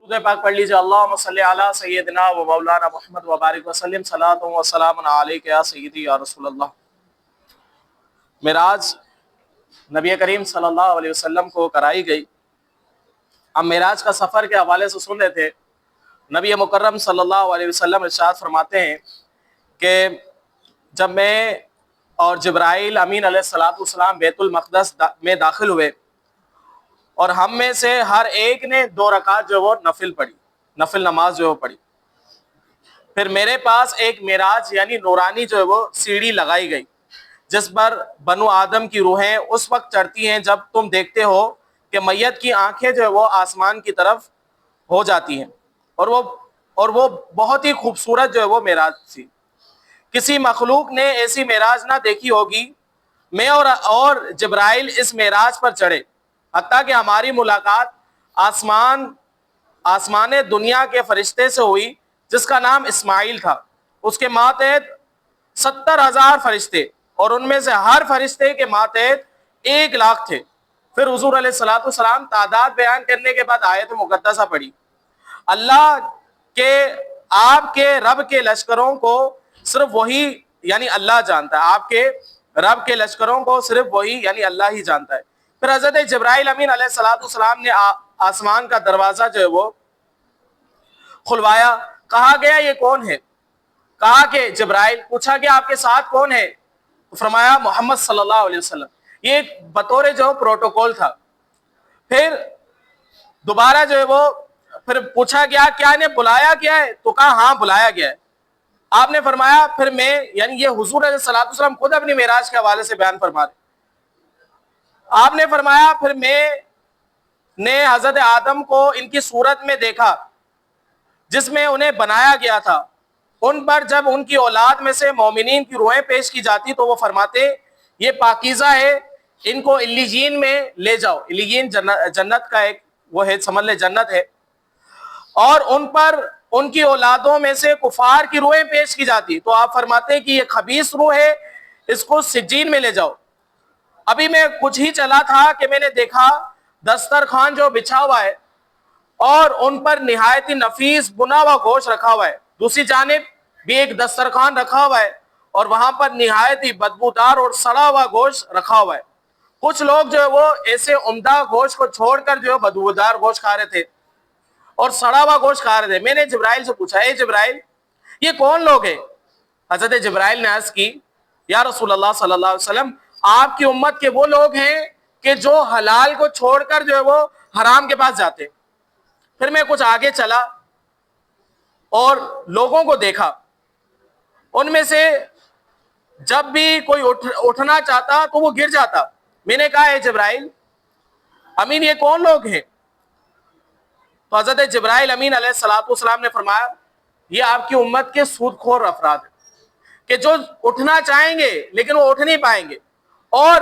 درود پاک پڑھ لیجیے۔ اللہم صلی علی سیدنا و مولانا محمد و بارک وسلم صلاۃ و سلام علیک یا سیدی یا رسول اللہ۔ معراج نبی کریم صلی اللہ علیہ وسلم کو کرائی گئی۔ ہم معراج کا سفر کے حوالے سے سن رہے تھے۔ نبی مکرم صلی اللہ علیہ وسلم ارشاد فرماتے ہیں کہ جب میں اور جبرائیل امین علیہ السلام بیت المقدس میں داخل ہوئے اور ہم میں سے ہر ایک نے 2 رکعت جو وہ نفل نماز جو وہ پڑھی، پھر میرے پاس ایک معراج یعنی نورانی جو ہے وہ سیڑھی لگائی گئی جس پر بنو آدم کی روحیں اس وقت چڑھتی ہیں جب تم دیکھتے ہو کہ میت کی آنکھیں جو ہے وہ آسمان کی طرف ہو جاتی ہیں، اور وہ بہت ہی خوبصورت جو ہے وہ معراج تھی۔ کسی مخلوق نے ایسی معراج نہ دیکھی ہوگی۔ میں اور جبرائیل اس معراج پر چڑھے، حتیٰ کہ ہماری ملاقات آسمان دنیا کے فرشتے سے ہوئی جس کا نام اسماعیل تھا۔ اس کے ماتحت 70,000 فرشتے، اور ان میں سے ہر فرشتے کے ماتحت 1,00,000 تھے۔ پھر حضور علیہ السلام تعداد بیان کرنے کے بعد آیت مقدسہ پڑھی، اللہ کے آپ کے رب کے لشکروں کو صرف وہی یعنی اللہ جانتا ہے، آپ کے رب کے لشکروں کو صرف وہی یعنی اللہ ہی جانتا ہے۔ پھر حضرت جبرائیل امین علیہ السلام نے آسمان کا دروازہ جو ہے وہ کھلوایا۔ کہا گیا یہ کون ہے؟ کہا کہ جبرائیل۔ پوچھا کہ آپ کے ساتھ کون ہے؟ فرمایا محمد صلی اللہ علیہ وسلم۔ یہ بطور جو پروٹوکول تھا۔ پھر دوبارہ جو ہے وہ پھر پوچھا گیا کیا انہیں بلایا گیا ہے؟ تو کہا ہاں بلایا گیا ہے۔ آپ نے فرمایا پھر میں یعنی یہ حضور علیہ السلام خود اپنی معراج کے حوالے سے بیان فرما رہے۔ آپ نے فرمایا پھر میں نے حضرت آدم کو ان کی صورت میں دیکھا جس میں انہیں بنایا گیا تھا۔ ان پر جب ان کی اولاد میں سے مومنین کی روحیں پیش کی جاتی تو وہ فرماتے یہ پاکیزہ ہے، ان کو علیین میں لے جاؤ۔ علیین جنت کا ایک وہ ہے، سمجھ لے جنت ہے۔ اور ان پر ان کی اولادوں میں سے کفار کی روحیں پیش کی جاتی تو آپ فرماتے کہ یہ خبیث روح ہے، اس کو سجین میں لے جاؤ۔ ابھی میں کچھ ہی چلا تھا کہ میں نے دیکھا دسترخوان جو بچھا ہوا ہے اور ان پر نہایت ہی نفیس بنا ہوا گوشت رکھا ہوا ہے، دوسری جانب بھی ایک دسترخوان رکھا ہوا ہے اور وہاں پر نہایت ہی بدبودار اور سڑا ہوا گوشت رکھا ہوا ہے۔ کچھ لوگ جو ہے وہ ایسے عمدہ گوشت کو چھوڑ کر جو ہے بدبودار گوشت کھا رہے تھے اور سڑا ہوا گوشت کھا رہے تھے۔ میں نے جبرائیل سے پوچھا اے جبرائیل یہ کون لوگ ہیں؟ حضرت جبرائیل نے عرض کی یا رسول اللہ صلی اللہ علیہ وسلم آپ کی امت کے وہ لوگ ہیں کہ جو حلال کو چھوڑ کر جو ہے وہ حرام کے پاس جاتے۔ پھر میں کچھ آگے چلا اور لوگوں کو دیکھا، ان میں سے جب بھی کوئی اٹھنا چاہتا تو وہ گر جاتا۔ میں نے کہا اے جبرائیل امین یہ کون لوگ ہیں؟ تو حضرت جبرائیل امین علیہ السلام نے فرمایا یہ آپ کی امت کے سود خور افراد ہیں کہ جو اٹھنا چاہیں گے لیکن وہ اٹھ نہیں پائیں گے، اور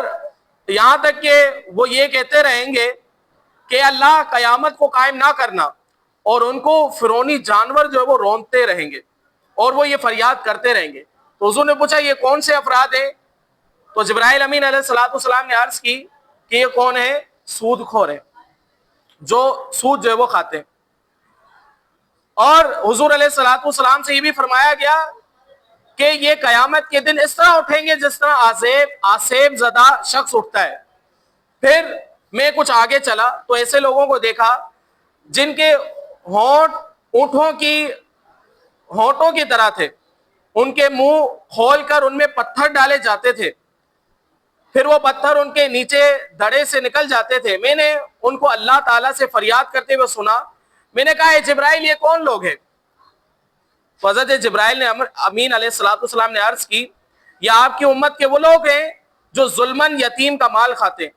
یہاں تک کہ وہ یہ کہتے رہیں گے کہ اللہ قیامت کو قائم نہ کرنا، اور ان کو فرعونی جانور جو ہے وہ رونتے رہیں گے اور وہ یہ فریاد کرتے رہیں گے۔ تو حضور نے پوچھا یہ کون سے افراد ہیں؟ تو جبرائیل امین علیہ السلام نے عرض کی کہ یہ کون ہے؟ سود خور ہے، جو سود جو ہے وہ کھاتے ہیں۔ اور حضور علیہ السلام سے یہ بھی فرمایا گیا کہ یہ قیامت کے دن اس طرح اٹھیں گے جس طرح آسیب زدہ شخص اٹھتا ہے۔ پھر میں کچھ آگے چلا تو ایسے لوگوں کو دیکھا جن کے ہونٹ ہونٹوں کی طرح تھے، ان کے منہ کھول کر ان میں پتھر ڈالے جاتے تھے، پھر وہ پتھر ان کے نیچے دڑے سے نکل جاتے تھے۔ میں نے ان کو اللہ تعالیٰ سے فریاد کرتے ہوئے سنا۔ میں نے کہا اے جبرائیل یہ کون لوگ ہیں؟ تو حضرت جبرائیل نے امین علیہ السلام نے عرض کی یہ آپ کی امت کے وہ لوگ ہیں جو ظلماً یتیم کا مال کھاتے ہیں۔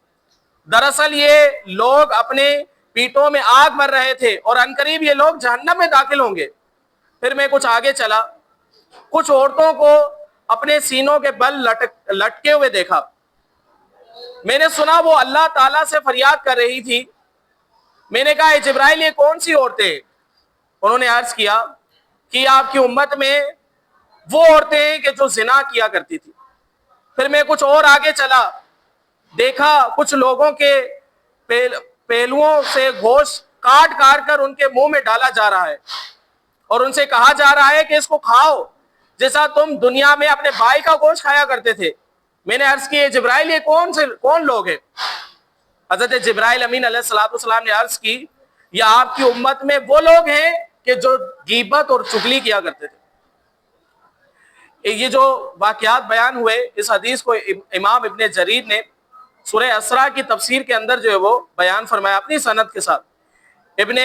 دراصل یہ لوگ اپنے پیٹوں میں آگ بھر رہے تھے اور عنقریب یہ لوگ جہنم میں داخل ہوں گے۔ پھر میں کچھ آگے چلا، کچھ عورتوں کو اپنے سینوں کے بل لٹکے ہوئے دیکھا۔ میں نے سنا وہ اللہ تعالیٰ سے فریاد کر رہی تھی۔ میں نے کہا اے جبرائیل یہ کون سی عورتیں؟ انہوں نے عرض کیا کہ آپ کی امت میں وہ عورتیں ہیں کہ جو زنا کیا کرتی تھی۔ پھر میں کچھ اور آگے چلا، دیکھا کچھ لوگوں کے پہلوؤں سے گوشت کاٹ کاٹ کر ان کے منہ میں ڈالا جا رہا ہے اور ان سے کہا جا رہا ہے کہ اس کو کھاؤ جیسا تم دنیا میں اپنے بھائی کا گوشت کھایا کرتے تھے۔ میں نے عرض کی جبرائیل یہ کون لوگ ہیں؟ حضرت جبرائیل امین علیہ السلام نے عرض کی یہ آپ کی امت میں وہ لوگ ہیں کہ جو غیبت اور چغلی کیا کرتے تھے۔ یہ جو واقعات بیان ہوئے اس حدیث کو امام ابن جریر نے سورہ اسراء کی تفسیر کے اندر جو ہے وہ بیان فرمایا اپنی سند کے ساتھ۔ ابن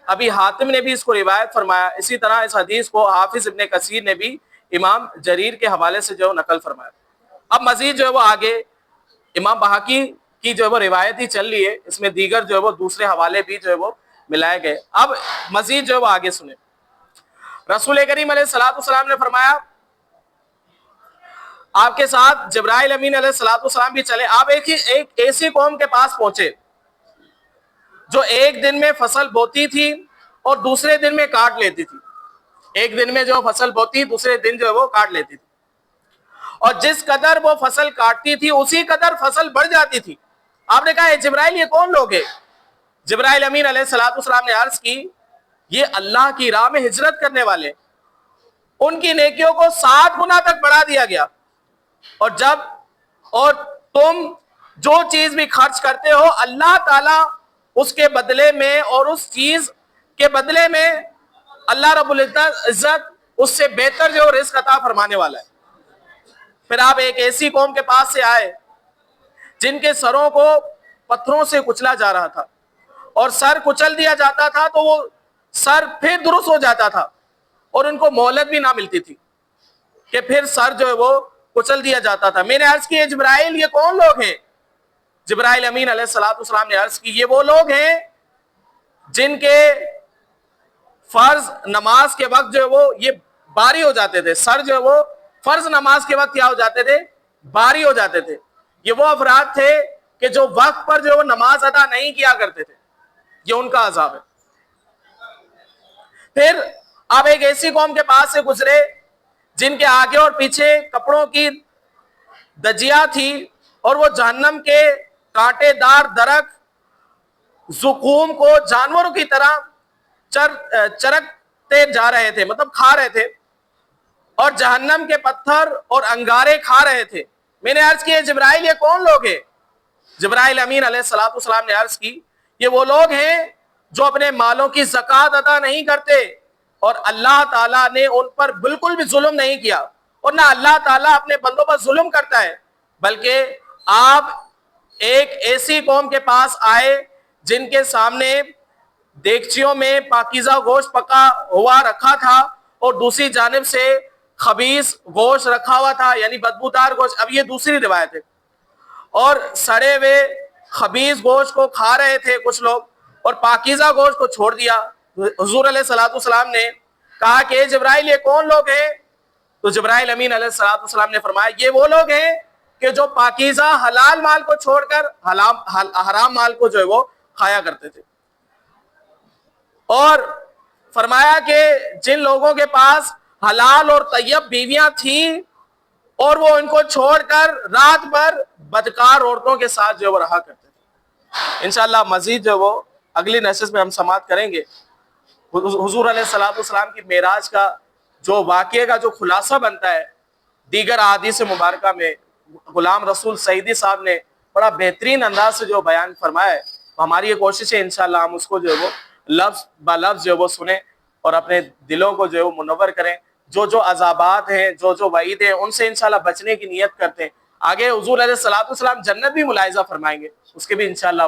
ابی حاتم نے بھی اس کو روایت فرمایا، اسی طرح اس حدیث کو حافظ ابن کثیر نے بھی امام جریر کے حوالے سے جو نقل فرمایا۔ اب مزید جو ہے وہ آگے امام بہاقی کی جو ہے وہ روایت ہی چل رہی ہے، اس میں دیگر جو ہے وہ دوسرے حوالے بھی جو ہے وہ ملائے گئے۔ اب مزید جو ہے وہ آگے سنیں۔ رسول کریم علیہ السلام نے فرمایا آپ کے ساتھ جبرائیل امین علیہ السلام بھی چلے، آپ ایک ایسی قوم کے پاس پہنچے جو ایک دن میں فصل بوتی تھی اور دوسرے دن میں کاٹ لیتی تھی۔ ایک دن میں جو فصل بوتی دوسرے دن جو ہے وہ کاٹ لیتی تھی، اور جس قدر وہ فصل کاٹتی تھی اسی قدر فصل بڑھ جاتی تھی۔ آپ نے کہا جبرائیل یہ کون لوگ ہیں؟ جبرائیل امین علیہ السلام نے عرض کی یہ اللہ کی راہ میں ہجرت کرنے والے، ان کی نیکیوں کو 7 گنا تک بڑھا دیا گیا، اور تم جو چیز بھی خرچ کرتے ہو اللہ تعالیٰ اس کے بدلے میں اور اس چیز کے بدلے میں اللہ رب العزت اس سے بہتر جو رزق عطا فرمانے والا ہے۔ پھر آپ ایک ایسی قوم کے پاس سے آئے جن کے سروں کو پتھروں سے کچلا جا رہا تھا، اور سر کچل دیا جاتا تھا تو وہ سر پھر درست ہو جاتا تھا، اور ان کو مہلت بھی نہ ملتی تھی کہ پھر سر جو ہے وہ کچل دیا جاتا تھا۔ میں نے عرض کی جبرائیل یہ کون لوگ ہیں؟ جبرائیل امین علیہ السلام نے عرض کی یہ وہ لوگ ہیں جن کے فرض نماز کے وقت جو ہے وہ یہ باری ہو جاتے تھے، سر جو ہے وہ فرض نماز کے وقت کیا ہو جاتے تھے؟ باری ہو جاتے تھے۔ یہ وہ افراد تھے کہ جو وقت پر جو ہے وہ نماز ادا نہیں کیا کرتے تھے، یہ ان کا عذاب ہے۔ پھر آپ ایک ایسی قوم کے پاس سے گزرے جن کے آگے اور پیچھے کپڑوں کی دجیاں تھی، اور وہ جہنم کے کانٹے دار درخت زقوم کو جانوروں کی طرح چرکتے جا رہے تھے، مطلب کھا رہے تھے، اور جہنم کے پتھر اور انگارے کھا رہے تھے۔ میں نے عرض کی جبرائیل یہ کون لوگ ہیں؟ جبرائیل امین علیہ السلام نے عرض کی یہ وہ لوگ ہیں جو اپنے مالوں کی زکوٰۃ ادا نہیں کرتے، اور اللہ تعالیٰ نے ان پر بالکل بھی ظلم نہیں کیا، اور نہ اللہ تعالیٰ اپنے بندوں پر ظلم کرتا ہے، بلکہ آپ ایک ایسی قوم کے پاس آئے جن کے سامنے دیگچیوں میں پاکیزہ گوشت پکا ہوا رکھا تھا، اور دوسری جانب سے خبیث گوشت رکھا ہوا تھا، یعنی بدبودار گوشت۔ اب یہ دوسری روایت ہے، اور سڑے ہوئے خبیث گوشت کو کھا رہے تھے کچھ لوگ، اور پاکیزہ گوشت کو چھوڑ دیا۔ حضور علیہ السلام نے کہا کہ جبرائیل یہ کون لوگ ہیں؟ تو جبرائیل امین علیہ السلام نے فرمایا یہ وہ لوگ ہیں کہ جو پاکیزہ حلال مال کو چھوڑ کر حرام مال کو جو ہے وہ کھایا کرتے تھے، اور فرمایا کہ جن لوگوں کے پاس حلال اور طیب بیویاں تھیں اور وہ ان کو چھوڑ کر رات بھر بدکار عورتوں کے ساتھ جو وہ رہا کرتے تھے۔ انشاءاللہ مزید جو وہ اگلی نشست میں ہم سماعت کریں گے۔ حضور علیہ السلام کی معراج کا جو واقعے کا جو خلاصہ بنتا ہے دیگر احادیث مبارکہ میں غلام رسول سعیدی صاحب نے بڑا بہترین انداز سے جو بیان فرمایا ہے، ہماری یہ کوشش ہے انشاءاللہ ہم اس کو جو ہے وہ لفظ با لفظ جو ہے وہ سنیں اور اپنے دلوں کو جو ہے وہ منور کریں۔ جو عذابات ہیں، جو وعید ہیں، ان سے انشاءاللہ بچنے کی نیت کرتے ہیں۔ آگے حضور علیہ السلام جنت بھی ملاحظہ فرمائیں گے، اس کے بھی انشاءاللہ